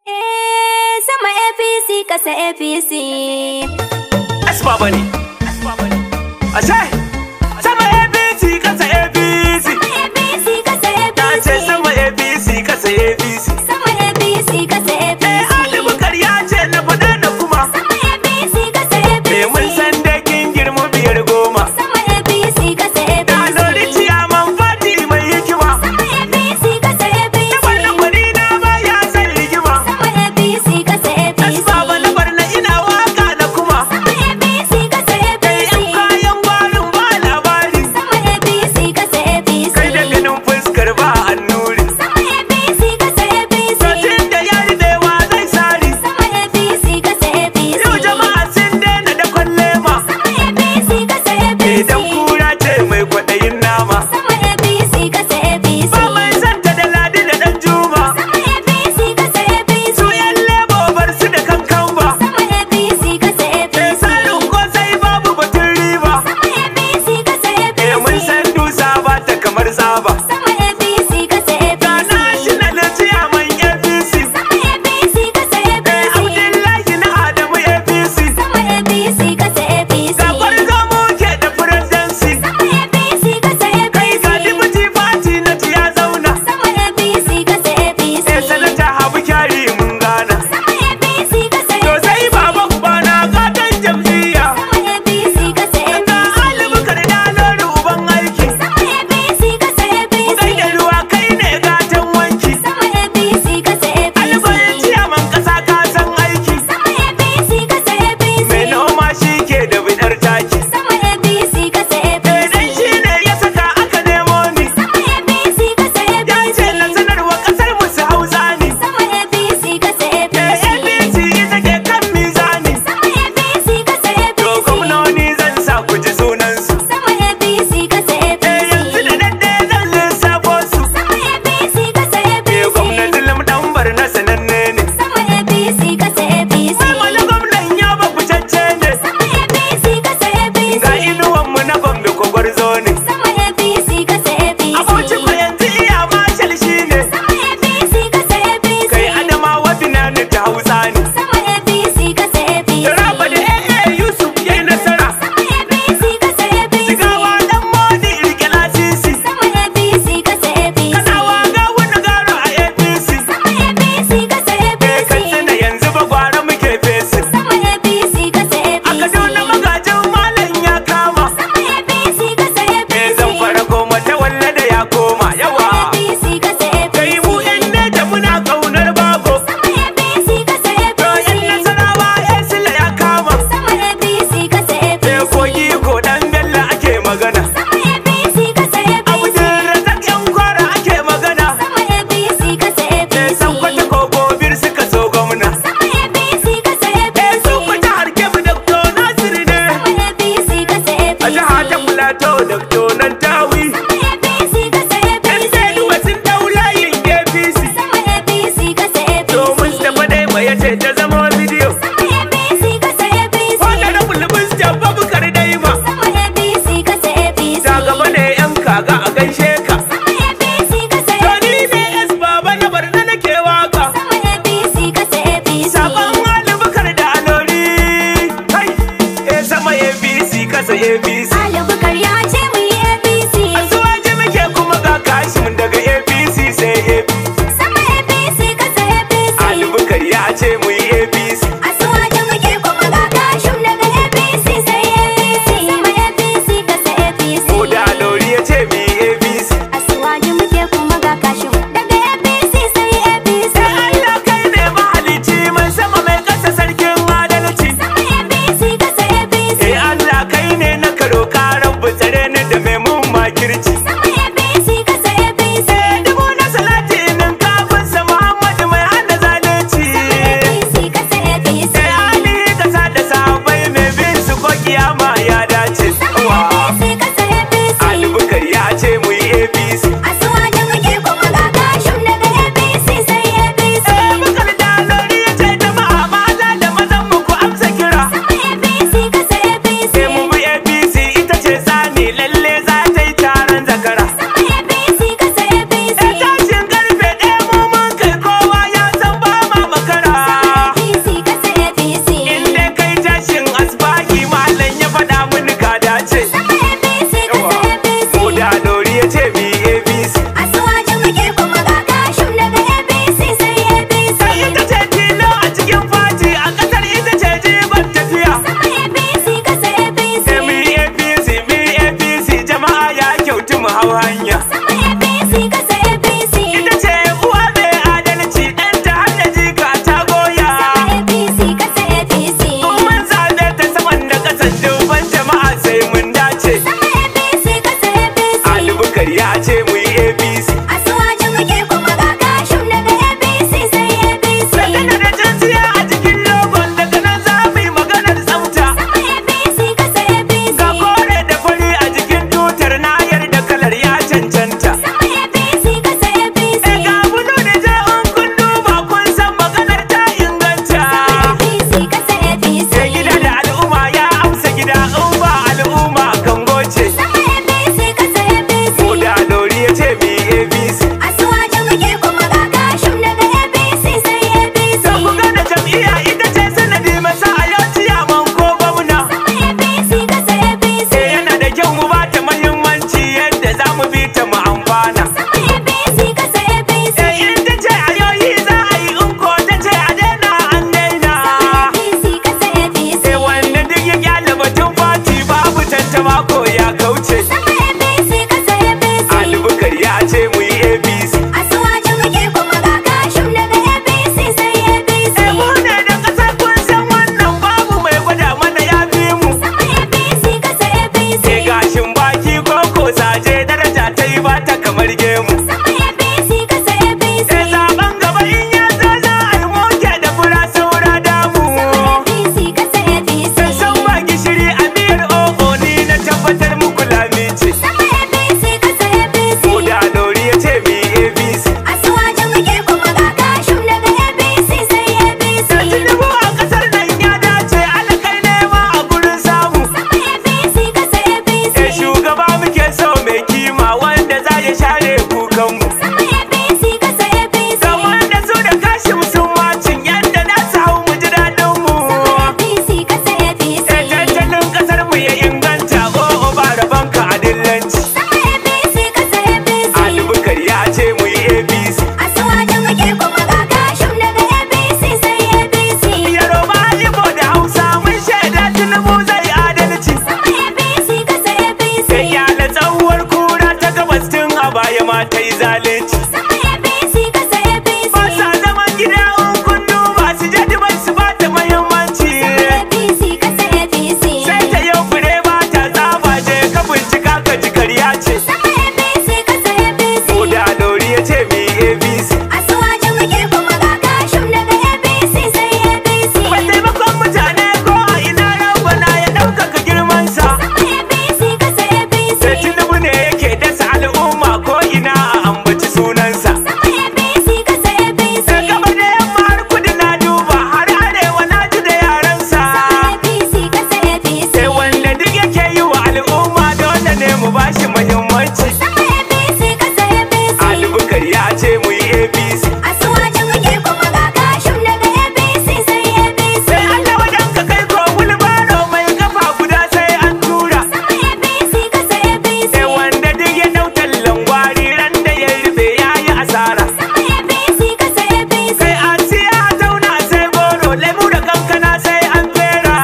Sama APC kasa APC. Baba ne. Ashe, sama APC kasa APC. Sama APC kasa APC. Na ce sama APC kasa APC. Sama APC kasa APC. Alibu karya ce na faɗa na kuma. Sama APC kasa APC. Me mun san da kin girma biyar goma. Sama APC kasa APC. Na lori ciyaman fati mai hikima. Sama APC kasa APC. Tabar na gwani na ba ya san rigima. Sama APC kasa APC. Baba na barna ina waka na kuma. Sama APC kasa APC. Kayan gwarin ba labari. Sama APC kasa APC. share kukanmu. Sama APC kasa APC. Kamar da su da kashi sun wacin yadda na su hau mu ji daɗinmu. APC kasa APC. Tattalin ƙasar mu ya inganta o'o ba rabanka a dillanci. Sama APC kasa APC. Alibukar ya ce mu yi APC. Asuwajen muke kuma ga kashin daga APC sai APC. Yaroba Ibo da Hausa mun shaida Tinubu zai adalci. Sama APC kasa APC. Sai yala tsahuwar kura ta gabas tun a baya ma ta yi zalunci. Sama APC kasa APC. Ba sa zaman gida in kun duba su jadi bai su ba ta muhimmanci. APC kasa APC. Sai ta yau fure ba ta tsaba je ka bincika ka ji karya ce. Sama APC kasa APC. Ko da Lori ya ce mi APC. Asuwajen muke kuma ga kashin daga APC sai APC. Ba taimakon mutane ko a ina rabana ya ɗaukaka girmansa. Sama APC kasa APC. Sai Tinubu ne yake dasa al'umma ko ina a ambaci sunansa. Sama APC kasa APC. Da gaba da yamma har kudu na duba har arewa na ji da yaransa. APC kasa APC. Sai wanda duk yake yi wa al'umma dole ne mu bashi muhimmanci. Sama APC kasa APC. Alibukar ya ce mu yi APC. Asuwajen muke kuma ga kashin daga APC sai APC. Sai Allah wajen ka kai ko wulbaro mai kafa guda sai an tura. Sama APC kasa APC. Sai wanda duk ya ɗau tallan gwari ran da ya rufe ya yi asara. Sama APC kasa APC. Sai an siya tauna sai goro lemu da kankana sai an fera.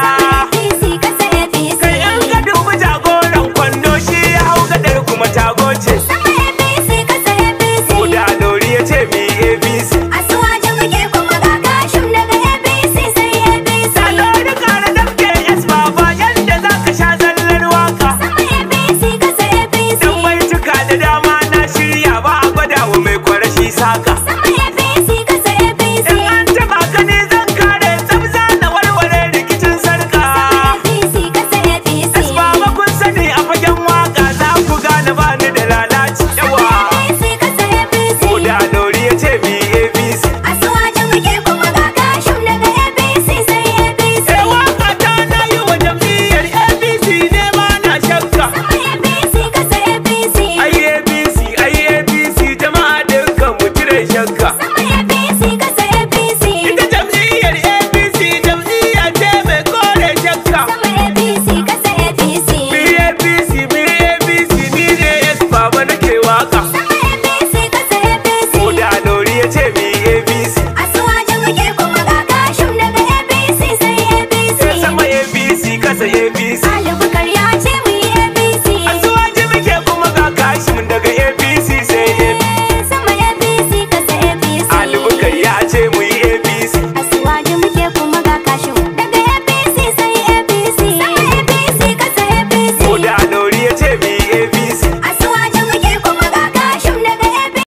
APC kasa APC. Kai in ka dubi jagoran kwando shi ya hau gadar kuma tagoce. Sama APC kasa APC. Ko da Lori ya ce mi APC. Asuwajen muke kuma ga kashin daga APC sai APC. Ta Lori kara dafke yes baba yadda za ka sha zallar waka. Sama APC kasa APC. Dan bai cika da dama na shirya ba a gwada wa mai kwarashi saka. Sama APC kasa APC. In an taba ka ne zan kare tsabza na warware rikicin sarka. APC kasa APC. Yes baba kun sani a fagen waka za ku gane ba ni da lalaci. Yawa. APC kasa APC. Ko da Lori ya ce mi APC. Asuwajen muke kuma ga kashin daga APC sai APC. Sai waka ta na yi wa jam'iyyar APC ne ma na shakka. Sama APC kasa APC. Ai APC jama'a dukkan mu cire shakka. Sama APC kasa APC. Ita jam'iyyar APC jam'iyya ce mai kore shakka. Sama APC kasa APC. APC ni ne yes baba nake waka. Sama APC kasa APC. Ko da Lori ya ce mi APC. Asuwajen muke kuma ga kashin daga APC sai APC. Sama APC kasa APC.